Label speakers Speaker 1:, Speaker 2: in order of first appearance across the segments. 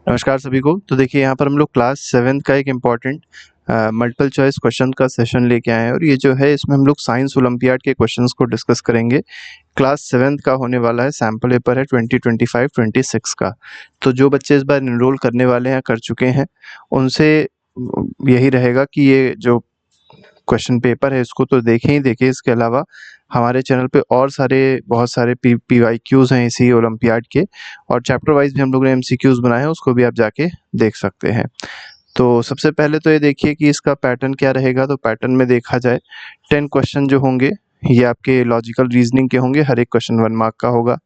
Speaker 1: नमस्कार सभी को। तो देखिए यहाँ पर हम लोग क्लास 7 का एक इम्पॉर्टेंट मल्टीपल चॉइस क्वेश्चन का सेशन लेके आए हैं और ये जो है इसमें हम लोग साइंस ओलंपियाड के क्वेश्चंस को डिस्कस करेंगे। क्लास 7 का होने वाला है, सैम्पल पेपर है 2025-26 का। तो जो बच्चे इस बार इनरोल करने वाले हैं, कर चुके हैं, उनसे यही रहेगा कि ये जो क्वेश्चन पेपर है इसको तो देखें ही देखें। इसके अलावा हमारे चैनल पे और बहुत सारे PYQs हैं इसी ओलंपियाड के, और चैप्टर वाइज भी हम लोगों ने MCQs बनाए हैं, उसको भी आप जाके देख सकते हैं। तो सबसे पहले तो ये देखिए कि इसका पैटर्न क्या रहेगा। तो पैटर्न में देखा जाए 10 क्वेश्चन जो होंगे ये आपके लॉजिकल रीजनिंग के होंगे, हर एक क्वेश्चन 1 मार्क का होगा।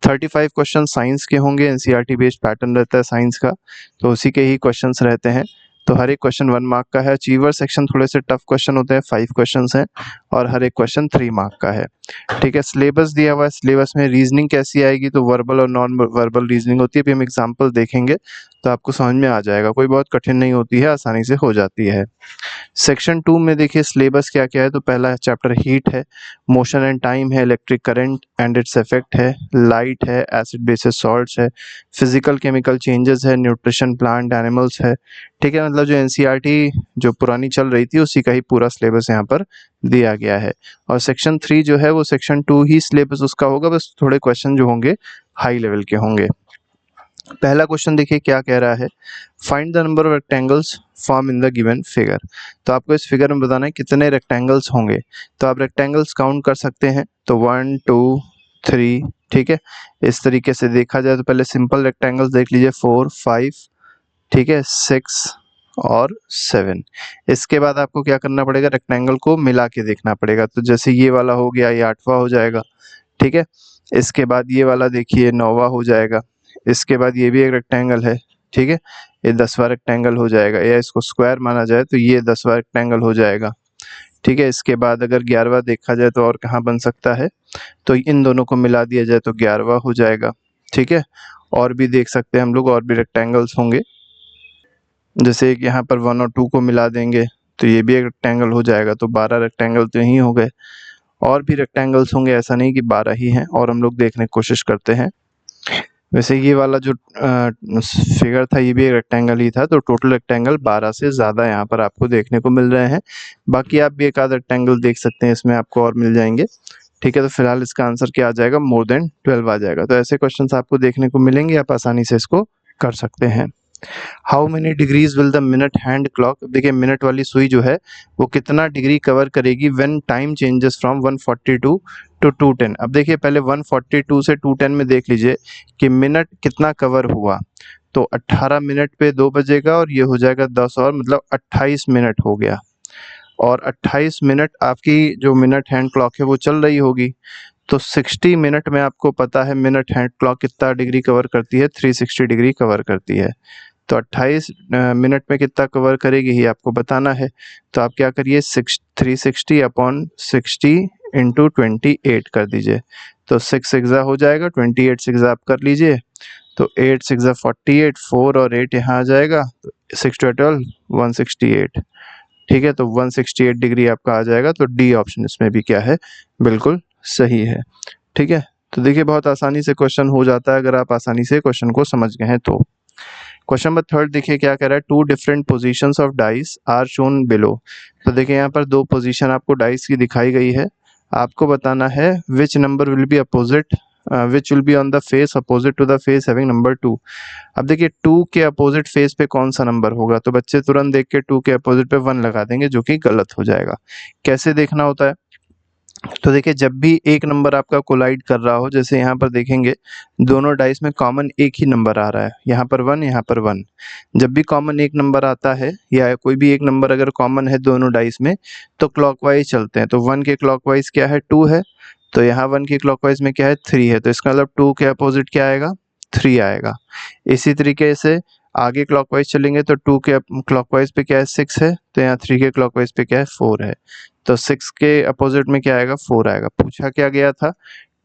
Speaker 1: 35 क्वेश्चन साइंस के होंगे, NCERT बेस्ड पैटर्न रहता है साइंस का, तो उसी के ही क्वेश्चंस रहते हैं। तो हर एक क्वेश्चन 1 मार्क का है। अचीवर सेक्शन थोड़े से टफ क्वेश्चन होते हैं, 5 क्वेश्चंस हैं और हर एक क्वेश्चन 3 मार्क का है। ठीक है, सिलेबस दिया हुआ है। सिलेबस में रीजनिंग कैसी आएगी, तो वर्बल और नॉन वर्बल रीजनिंग होती है। अभी हम एग्जाम्पल देखेंगे तो आपको समझ में आ जाएगा, कोई बहुत कठिन नहीं होती है, आसानी से हो जाती है। सेक्शन 2 में देखिए सिलेबस क्या क्या है। तो पहला चैप्टर हीट है, मोशन एंड टाइम है, electric current and its effect है, लाइट है, एसिड बेसिस सॉल्ट्स है, फिजिकल केमिकल चेंजेस है, न्यूट्रिशन प्लांट एनिमल्स है। ठीक है, मतलब जो NCERT जो पुरानी चल रही थी उसी का ही पूरा सिलेबस यहाँ पर दिया गया है। और सेक्शन 3 जो है वो सेक्शन 2 ही सिलेबस उसका होगा, बस थोड़े क्वेश्चन जो होंगे हाई लेवल के होंगे। पहला क्वेश्चन देखिए क्या कह रहा है, find the number of rectangles form in the given figure. तो आपको इस फिगर में बताना है कितने रेक्टेंगल्स होंगे। तो आप रेक्टेंगल्स काउंट कर सकते हैं, तो 1 2 3। ठीक है, इस तरीके से देखा जाए तो पहले सिंपल रेक्टेंगल्स देख लीजिए, 4 5, ठीक है, 6 और 7। इसके बाद आपको क्या करना पड़ेगा, रेक्टेंगल को मिला के देखना पड़ेगा। तो जैसे ये वाला हो गया, ये 8वां हो जाएगा। ठीक है, इसके बाद ये वाला देखिए 9वां हो जाएगा। इसके बाद ये भी एक रेक्टेंगल है, ठीक है, ये 10वां रेक्टेंगल हो जाएगा, या इसको स्क्वायर माना जाए तो ये 10वां रेक्टेंगल हो जाएगा। ठीक है, इसके बाद अगर 11वां देखा जाए तो और कहाँ बन सकता है, तो इन दोनों को मिला दिया जाए तो 11वां हो जाएगा। ठीक है, और भी देख सकते हैं हम लोग, और भी रेक्टेंगल्स होंगे, जैसे यहाँ पर 1 और 2 को मिला देंगे तो ये भी एक रेक्टेंगल हो जाएगा, तो 12 रेक्टेंगल तो यही हो गए। और भी रेक्टेंगल्स होंगे, ऐसा नहीं कि 12 ही हैं, और हम लोग देखने की कोशिश करते हैं। वैसे ये वाला जो फिगर था ये भी एक रेक्टेंगल ही था, तो टोटल रेक्टेंगल 12 से ज़्यादा यहाँ पर आपको देखने को मिल रहे हैं। बाकी आप भी एक आध रेक्टेंगल देख सकते हैं, इसमें आपको और मिल जाएंगे। ठीक है, तो फिलहाल इसका आंसर क्या आ जाएगा, मोर देन 12 आ जाएगा। तो ऐसे क्वेश्चंस आपको देखने को मिलेंगे, आप आसानी से इसको कर सकते हैं। How many degrees will the minute hand clock. देखिए मिनट वाली सुई जो है वो कितना डिग्री कवर करेगी when time changes from 142 to 210। अब देखिए पहले 142 से 210 में देख लीजिए कि मिनट कितना कवर हुआ। तो 18 मिनट पे 2 बजेगा और ये हो जाएगा 10 और, मतलब 28 मिनट हो गया। और 28 मिनट आपकी जो मिनट हैंड क्लॉक है वो चल रही होगी। तो 60 मिनट में आपको पता है मिनट हैंड क्लॉक कितना डिग्री कवर करती है, 360 डिग्री कवर करती है। तो 28 मिनट में कितना कवर करेगी ही आपको बताना है। तो आप क्या करिए, 360 अपॉन 60 इंटू 28 कर दीजिए। तो 6 सिक्सा हो जाएगा, 28 सिक्सा आप कर लीजिए। तो 8 सिक्सा 48, 4 और 8 यहाँ आ जाएगा, तो 6 12 168। ठीक है, तो 168 डिग्री आपका आ जाएगा। तो डी ऑप्शन इसमें भी क्या है, बिल्कुल सही है। ठीक है, तो देखिए बहुत आसानी से क्वेश्चन हो जाता है अगर आप आसानी से क्वेश्चन को समझ गए हैं तो। क्वेश्चन नंबर 3 देखिए क्या कह रहा है, 2 different positions of dice are shown below. तो देखिए यहाँ पर 2 पोजीशन आपको डाइस की दिखाई गई है। आपको बताना है which number will be opposite, which will be on the face opposite to the face having number 2। अब देखिए 2 के अपोजिट फेस पे कौन सा नंबर होगा, तो बच्चे तुरंत देख के 2 के अपोजिट पे 1 लगा देंगे, जो कि गलत हो जाएगा। कैसे देखना होता है, तो देखिए जब भी एक नंबर आपका कोलाइड कर रहा हो, जैसे यहाँ पर देखेंगे दोनों डाइस में कॉमन एक ही नंबर आ रहा है, यहाँ पर 1 यहाँ पर 1। जब भी कॉमन एक नंबर आता है या कोई भी एक नंबर अगर कॉमन है दोनों डाइस में, तो क्लॉकवाइज चलते हैं। तो 1 के क्लॉकवाइज क्या है, 2 है, तो यहाँ 1 के क्लॉकवाइज में क्या है, 3 है। तो इसका मतलब 2 के अपोजिट क्या आएगा, 3 आएगा। इसी तरीके से आगे क्लॉकवाइज चलेंगे तो 2 के क्लॉकवाइज पे क्या है, 6 है, तो यहाँ 3 के क्लॉकवाइज पे क्या है, 4 है। तो 6 के अपोजिट में क्या आएगा, 4 आएगा। पूछा क्या गया था,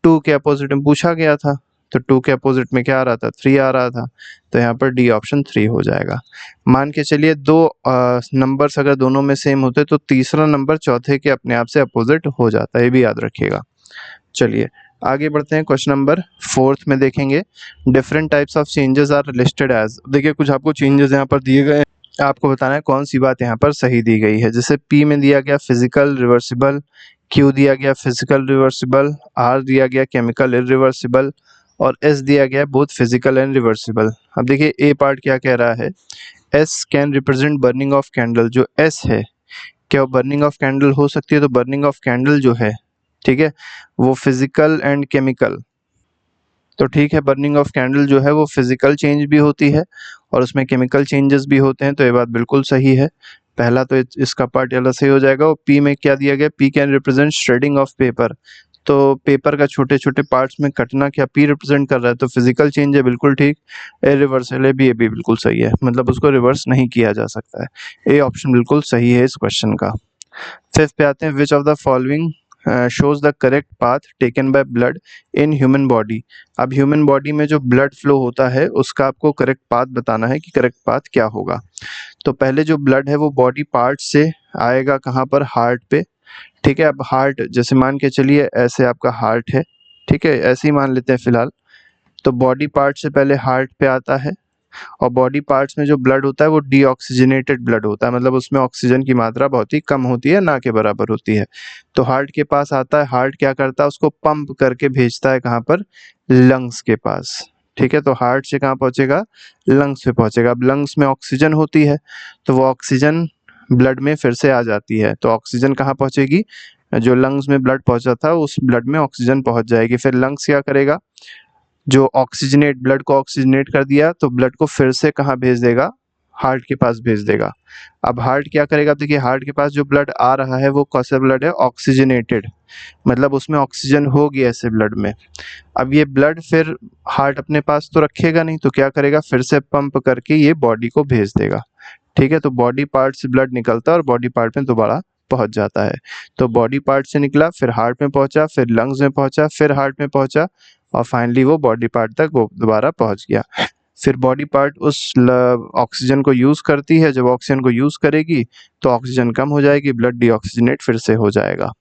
Speaker 1: 2 के अपोजिट में पूछा गया था, तो 2 के अपोजिट में क्या आ रहा था, 3 आ रहा था। तो यहाँ पर डी ऑप्शन 3 हो जाएगा। मान के चलिए 2 नंबर्स अगर दोनों में सेम होते तो तीसरा नंबर चौथे के अपने आप से अपोजिट हो जाता है, ये भी याद रखिएगा। चलिए आगे बढ़ते हैं, क्वेश्चन नंबर 4 में देखेंगे different types of changes are listed as. देखिए कुछ आपको चेंजेस यहाँ पर दिए गए हैं, आपको बताना है कौन सी बात यहाँ पर सही दी गई है। जैसे पी में दिया गया फिजिकल रिवर्सिबल, क्यू दिया गया फिजिकल रिवर्सिबल, आर दिया गया केमिकल इरिवर्सिबल और एस दिया गया बोथ फिजिकल एंड रिवर्सिबल। अब देखिए ए पार्ट क्या कह रहा है, S can represent burning of candle. जो एस है क्या वो बर्निंग ऑफ कैंडल हो सकती है? तो बर्निंग ऑफ कैंडल जो है, ठीक है, वो फिजिकल एंड केमिकल, तो ठीक है, बर्निंग ऑफ कैंडल जो है वो फिजिकल चेंज भी होती है और उसमें केमिकल चेंजेस भी होते हैं, तो ये बात बिल्कुल सही है। पहला तो इसका पार्ट वाला सही हो जाएगा। और पी में क्या दिया गया, P can represent shredding of paper, तो पेपर का छोटे छोटे पार्ट्स में कटना क्या पी रिप्रेजेंट कर रहा है, तो फिजिकल चेंज है, बिल्कुल ठीक। इरिवर्सल है भी, ये भी बिल्कुल सही है, मतलब उसको रिवर्स नहीं किया जा सकता है। ए ऑप्शन बिल्कुल सही है इस क्वेश्चन का। 5th पे आते हैं, विच of the following shows the correct path taken by blood in human body. अब ह्यूमन बॉडी में जो ब्लड फ्लो होता है उसका आपको करेक्ट पाथ बताना है कि करेक्ट पाथ क्या होगा। तो पहले जो ब्लड है वो बॉडी पार्ट से आएगा कहाँ पर, हार्ट पे, ठीक है। अब हार्ट जैसे मान के चलिए ऐसे आपका हार्ट है, ठीक है, ऐसे ही मान लेते हैं फिलहाल। तो बॉडी पार्ट से पहले हार्ट पे आता है और बॉडी पार्ट्स में जो ब्लड होता है वो डीऑक्सीजनेटेड ब्लड होता है, मतलब उसमें ऑक्सीजन की मात्रा बहुत ही कम होती है, ना के बराबर होती है। तो हार्ट के पास आता है, हार्ट क्या करता है उसको पंप करके भेजता है कहाँ पर, लंग्स के पास, ठीक है। तो हार्ट से कहाँ पहुंचेगा, लंग्स पे पहुंचेगा। अब लंग्स में ऑक्सीजन होती है तो वो ऑक्सीजन ब्लड में फिर से आ जाती है, तो ऑक्सीजन कहाँ पहुंचेगी, जो लंग्स में ब्लड पहुंचा था उस ब्लड में ऑक्सीजन पहुंच जाएगी। फिर लंग्स क्या करेगा, जो ऑक्सीजनेट ब्लड को ऑक्सीजनेट कर दिया तो ब्लड को फिर से कहाँ भेज देगा, हार्ट के पास भेज देगा। अब हार्ट क्या करेगा, देखिए हार्ट के पास जो ब्लड आ रहा है वो कौन सा ब्लड है, ऑक्सीजनेटेड, मतलब उसमें ऑक्सीजन होगी ऐसे ब्लड में। अब ये ब्लड फिर हार्ट अपने पास तो रखेगा नहीं, तो क्या करेगा, फिर से पंप करके ये बॉडी को भेज देगा, ठीक है। तो बॉडी पार्ट से ब्लड निकलता है और बॉडी पार्ट में दोबारा पहुंच जाता है। तो बॉडी पार्ट से निकला, फिर हार्ट में पहुंचा, फिर लंग्स में पहुंचा, फिर हार्ट में पहुंचा और फाइनली वो बॉडी पार्ट तक वो दोबारा पहुंच गया। फिर बॉडी पार्ट उस ऑक्सीजन को यूज करती है, जब ऑक्सीजन को यूज करेगी तो ऑक्सीजन कम हो जाएगी, ब्लड डीऑक्सीजनेट फिर से हो जाएगा।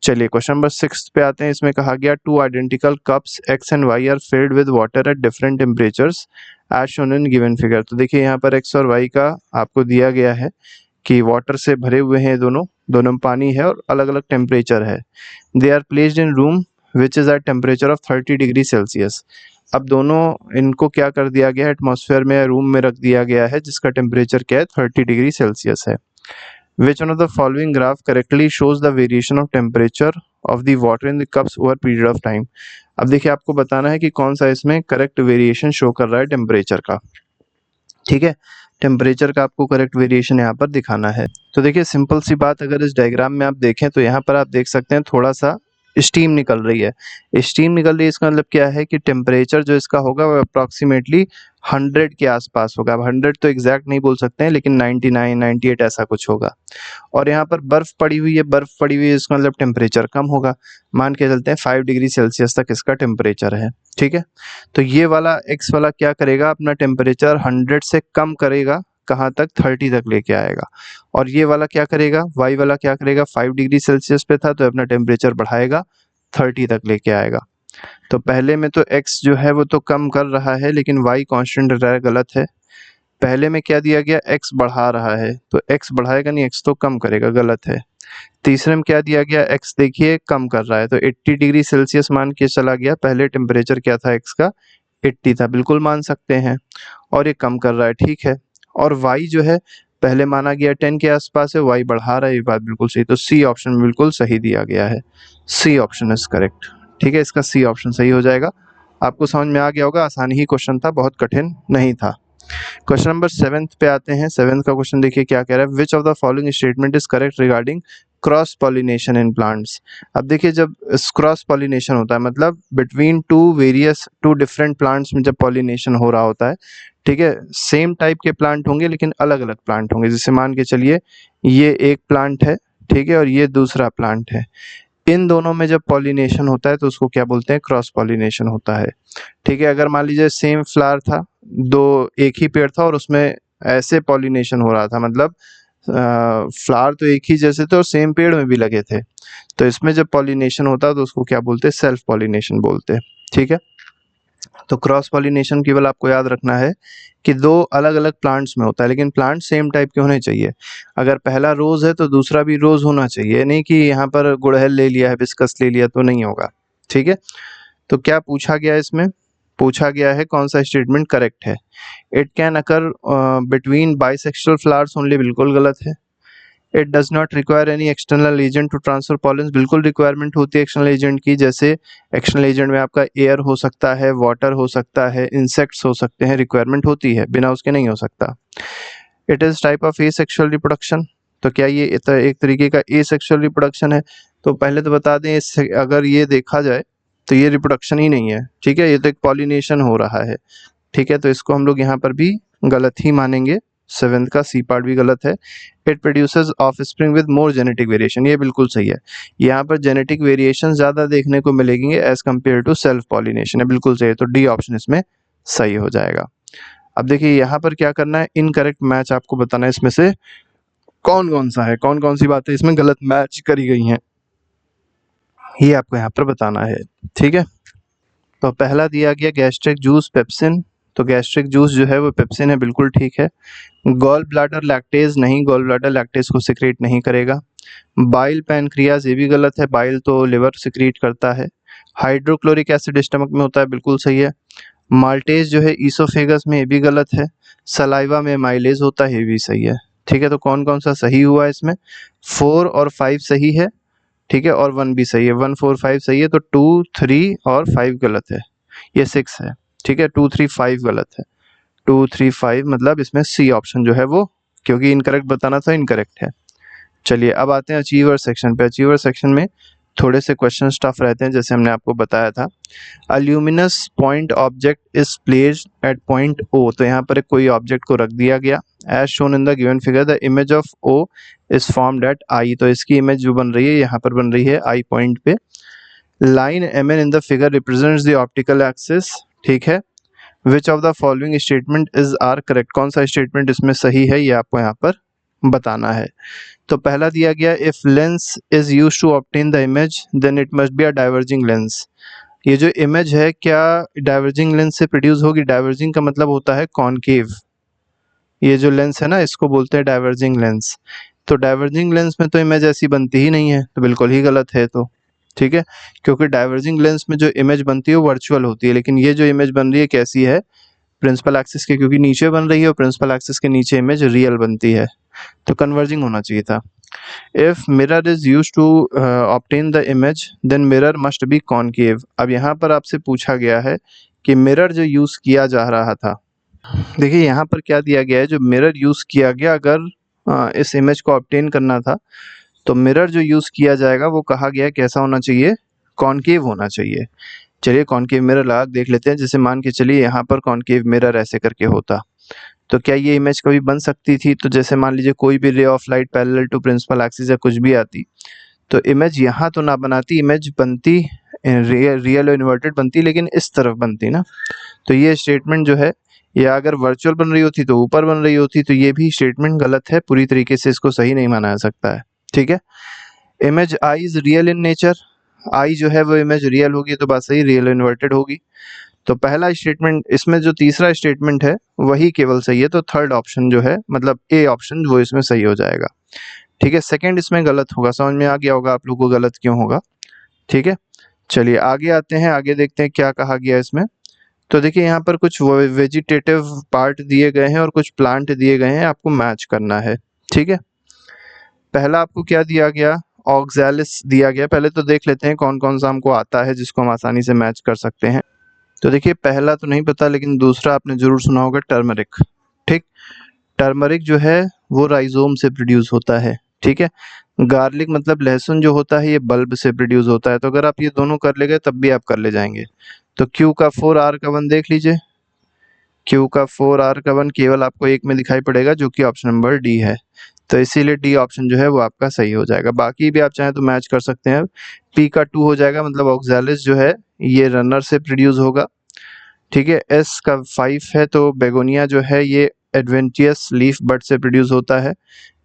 Speaker 1: चलिए क्वेश्चन नंबर 6 पे आते हैं। इसमें कहा गया two identical cups X and Y are filled with water at different temperatures as shown in given figure. तो देखिए यहाँ पर एक्स और वाई का आपको दिया गया है कि वाटर से भरे हुए हैं, दोनों में पानी है और अलग अलग टेम्परेचर है। They are placed in room which is at temperature of 30 degree Celsius. अब दोनों इनको क्या कर दिया गया है, एटमॉस्फेयर में रूम में रख दिया गया है जिसका टेम्परेचर क्या है, 30 डिग्री सेल्सियस है। Which one of the following graph correctly shows the variation of temperature of the water in the cups over period of time? अब देखिए आपको बताना है कि कौन सा इसमें करेक्ट वेरिएशन शो कर रहा है टेम्परेचर का, ठीक है। टेम्परेचर का आपको करेक्ट वेरिएशन यहाँ पर दिखाना है। तो देखिए सिंपल सी बात, अगर इस डायग्राम में आप देखें तो यहाँ पर आप देख सकते हैं थोड़ा सा स्टीम निकल रही है। स्टीम निकल रही है इसका मतलब क्या है कि टेम्परेचर जो इसका होगा वो अप्रॉक्सीमेटली 100 के आसपास होगा। अब 100 तो एग्जैक्ट नहीं बोल सकते हैं, लेकिन 99 98 ऐसा कुछ होगा। और यहाँ पर बर्फ पड़ी हुई है, बर्फ पड़ी हुई है इसका मतलब टेम्परेचर कम होगा। मान के चलते हैं 5 डिग्री सेल्सियस तक इसका टेम्परेचर है, ठीक है। तो ये वाला एक्स वाला क्या करेगा, अपना टेम्परेचर 100 से कम करेगा, कहाँ तक, 30 तक लेके आएगा। और ये वाला क्या करेगा, वाई वाला क्या करेगा, 5 डिग्री सेल्सियस पे था तो अपना टेम्परेचर बढ़ाएगा, 30 तक लेके आएगा। तो पहले में तो x जो है वो तो कम कर रहा है, लेकिन y कांस्टेंट रहा है, गलत है। पहले में क्या दिया गया, x बढ़ा रहा है, तो x बढ़ाएगा नहीं, x तो कम करेगा, गलत है। तीसरे में क्या दिया गया, x देखिए कम कर रहा है, तो 80 डिग्री सेल्सियस मान के चला गया। पहले टेम्परेचर क्या था x का, 80 था, बिल्कुल मान सकते हैं। और ये कम कर रहा है, ठीक है। और y जो है पहले माना गया 10 के आसपास है, y बढ़ा रहा है, ये बात बिल्कुल सही। तो सी ऑप्शन बिल्कुल सही दिया गया है, सी ऑप्शन इज करेक्ट, ठीक है। इसका सी ऑप्शन सही हो जाएगा। आपको समझ में आ गया होगा, आसान ही क्वेश्चन था, बहुत कठिन नहीं था। क्वेश्चन नंबर 7 पे आते हैं। 7 का क्वेश्चन देखिए क्या कह रहा है, which of the following statement is correct regarding cross pollination in plants. अब देखिए जब क्रॉस पॉलिनेशन होता है मतलब बिटवीन टू डिफरेंट प्लांट्स में जब पॉलिनेशन हो रहा होता है, ठीक है, सेम टाइप के प्लांट होंगे लेकिन अलग अलग प्लांट होंगे। जैसे मान के चलिए ये एक प्लांट है, ठीक है, और ये दूसरा प्लांट है। इन दोनों में जब पॉलिनेशन होता है तो उसको क्या बोलते हैं, क्रॉस पॉलिनेशन होता है, ठीक है। अगर मान लीजिए सेम फ्लावर था, दो एक ही पेड़ था और उसमें ऐसे पॉलिनेशन हो रहा था, मतलब फ्लावर तो एक ही जैसे थे और सेम पेड़ में भी लगे थे, तो इसमें जब पॉलिनेशन होता है तो उसको क्या बोलते हैं, सेल्फ पॉलिनेशन बोलते हैं। ठीक है, तो क्रॉस पॉलिनेशन केवल आपको याद रखना है कि दो अलग अलग प्लांट्स में होता है, लेकिन प्लांट सेम टाइप के होने चाहिए। अगर पहला रोज है तो दूसरा भी रोज होना चाहिए, नहीं कि यहाँ पर गुड़हल ले लिया, हिबिस्कस ले लिया, तो नहीं होगा। ठीक है, तो क्या पूछा गया इसमें, पूछा गया है कौन सा स्टेटमेंट करेक्ट है। It can occur between bisexual flowers only, बिल्कुल गलत है। It does not require any external agent to transfer pollens, बिल्कुल रिक्वायरमेंट होती है एक्सटर्नल एजेंट की, जैसे एक्सटर्नल एजेंट में आपका एयर हो सकता है, वाटर हो सकता है, इंसेक्ट्स हो सकते हैं, रिक्वायरमेंट होती है, बिना उसके नहीं हो सकता। It is type of asexual reproduction, तो क्या ये एक तरीके का एसेक्सुअल रिप्रोडक्शन है। तो पहले तो बता दें, अगर ये देखा जाए तो ये रिप्रोडक्शन ही नहीं है। ठीक है, ये तो एक पॉलिनेशन हो रहा है। ठीक है, तो इसको हम लोग यहाँ पर भी गलत ही मानेंगे, सेवेंथ का सी पार्ट भी गलत है। It produces offspring with more genetic variation, ये बिल्कुल सही है। यहाँ पर जेनेटिक वेरिएशन ज्यादा देखने को मिलेंगे as compare to self pollination, है बिल्कुल सही है, तो डी ऑप्शन इसमें सही हो जाएगा। अब देखिए यहाँ पर क्या करना है, इनकरेक्ट मैच आपको बताना है, इसमें से कौन कौन सा है, कौन कौन सी बातें इसमें गलत मैच करी गई हैं, ये आपको यहाँ पर बताना है। ठीक है, तो पहला दिया गया गैस्ट्रिक जूस पेप्सिन, तो गैस्ट्रिक जूस जो है वो पेप्सिन है, बिल्कुल ठीक है। गॉल ब्लैडर लैक्टेज, नहीं, गॉल ब्लैडर लैक्टेज को सिक्रीट नहीं करेगा। बाइल पैनक्रियाज, ये भी गलत है, बाइल तो लिवर सिक्रीट करता है। हाइड्रोक्लोरिक एसिड स्टमक में होता है, बिल्कुल सही है। माल्टेज जो है ईसोफेगस में, ये भी गलत है। सलाइवा में माइलेज होता है, ये भी सही है। ठीक है, तो कौन कौन सा सही हुआ इसमें, 4 और 5 सही है। ठीक है, और 1 भी सही है, 1 4 5 सही है, तो 2 3 और 5 गलत है, ये 6 है। ठीक है, 2 3 5 गलत है, 2 3 5 मतलब इसमें सी ऑप्शन जो है वो, क्योंकि इनकरेक्ट बताना था, इनकरेक्ट है। चलिए अब आते हैं अचीवर सेक्शन पे। अचीवर सेक्शन में थोड़े से क्वेश्चन टफ रहते हैं, जैसे हमने आपको बताया था। A luminous point object is placed at point O, तो यहाँ पर एक कोई ऑब्जेक्ट को रख दिया गया। As shown in the given figure the image of O is formed at I, तो इसकी इमेज जो बन रही है यहाँ पर बन रही है आई पॉइंट पे। Line M N in the figure represents the optical axis. ठीक है, which of the following statement is are correct, कौन सा स्टेटमेंट इसमें सही है, ये आपको यहाँ पर बताना है। तो पहला दिया गया, if lens is used to obtain the image then it must be a diverging lens. ये जो इमेज है क्या डाइवर्जिंग लेंस से प्रोड्यूस होगी, डाइवर्जिंग का मतलब होता है कॉनकेव, ये जो लेंस है ना इसको बोलते हैं डाइवर्जिंग लेंस। तो डाइवर्जिंग लेंस में तो इमेज ऐसी बनती ही नहीं है, तो बिल्कुल ही गलत है। तो ठीक है, क्योंकि डाइवर्जिंग लेंस में जो इमेज बनती है वो वर्चुअल होती है, लेकिन ये जो इमेज बन रही है कैसी है, प्रिंसिपल एक्सिस के क्योंकि नीचे बन रही है और प्रिंसिपल एक्सिस के नीचे इमेज रियल बनती है, तो कन्वर्जिंग होना चाहिए था। If mirror is used to obtain the image then mirror must be concave. अब यहाँ पर आपसे पूछा गया है कि मिरर जो यूज किया जा रहा था, देखिए यहाँ पर क्या दिया गया है, जो मिरर यूज किया गया, अगर इस इमेज को ऑब्टेन करना था तो मिरर जो यूज किया जाएगा वो कहा गया कैसा होना चाहिए, कॉनकेव होना चाहिए। चलिए कॉनकेव मिरर लगा देख लेते हैं, जैसे मान के चलिए यहाँ पर कॉनकेव मिरर ऐसे करके होता, तो क्या ये इमेज कभी बन सकती थी। तो जैसे मान लीजिए कोई भी ray of light parallel to principal axis या कुछ भी आती, तो इमेज यहाँ तो ना बनाती, इमेज बनती रियल और इन्वर्टेड बनती, लेकिन इस तरफ बनती ना। तो ये स्टेटमेंट जो है, या अगर वर्चुअल बन रही होती तो ऊपर बन रही होती, तो ये भी स्टेटमेंट गलत है, पूरी तरीके से इसको सही नहीं माना जा सकता है। ठीक है, image I is real in nature, I जो है वो इमेज रियल होगी, तो बात सही, रियल इन्वर्टेड होगी। तो पहला स्टेटमेंट, इसमें जो तीसरा स्टेटमेंट है वही केवल सही है, तो थर्ड ऑप्शन जो है मतलब ए ऑप्शन वो इसमें सही हो जाएगा। ठीक है, सेकंड इसमें गलत होगा, समझ में आ गया होगा आप लोगों को गलत क्यों होगा। ठीक है, चलिए आगे आते हैं, आगे देखते हैं क्या कहा गया इसमें। तो देखिए यहाँ पर कुछ वेजिटेटिव पार्ट दिए गए हैं और कुछ प्लांट दिए गए हैं, आपको मैच करना है। ठीक है, पहला आपको क्या दिया गया, ऑक्सैलिस दिया गया। पहले तो देख लेते हैं कौन कौन सा हमको आता है जिसको हम आसानी से मैच कर सकते हैं। तो देखिए पहला तो नहीं पता, लेकिन दूसरा आपने जरूर सुना होगा, टर्मरिक। ठीक, टर्मरिक जो है वो राइजोम से प्रोड्यूस होता है। ठीक है, गार्लिक मतलब लहसुन जो होता है ये बल्ब से प्रोड्यूस होता है। तो अगर आप ये दोनों कर ले गए तब भी आप कर ले जाएंगे। तो क्यू का 4 आर का 1 देख लीजिए, क्यू का 4 आर का 1 केवल आपको एक में दिखाई पड़ेगा, जो कि ऑप्शन नंबर डी है। तो इसीलिए डी ऑप्शन जो है वो आपका सही हो जाएगा। बाकी भी आप चाहें तो मैच कर सकते हैं। पी का 2 हो जाएगा, मतलब ऑक्सैलिस जो है ये रनर से प्रोड्यूस होगा। ठीक है, एस का 5 है, तो बेगोनिया जो है ये एडवेंटियस लीफ बड से प्रोड्यूस होता है।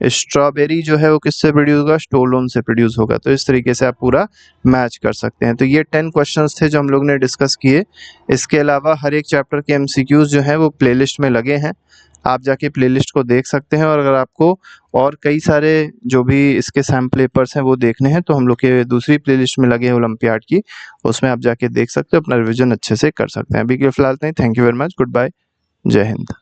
Speaker 1: स्ट्रॉबेरी जो है वो किससे प्रोड्यूस होगा, स्टोलोन से प्रोड्यूस होगा। तो इस तरीके से आप पूरा मैच कर सकते हैं। तो ये 10 क्वेश्चंस थे जो हम लोग ने डिस्कस किए। इसके अलावा हर एक चैप्टर के एमसीक्यूज जो हैं वो प्लेलिस्ट में लगे हैं, आप जाके प्लेलिस्ट को देख सकते हैं। और अगर आपको और कई सारे जो भी इसके सैम्पल पेपर्स हैं वो देखने हैं तो हम लोग के दूसरी प्लेलिस्ट में लगे हैं ओलंपियाड की, उसमें आप जाके देख सकते हो, अपना रिवीजन अच्छे से कर सकते हैं। अभी के फिलहाल नहीं, thank you very much, good bye, जय हिंद।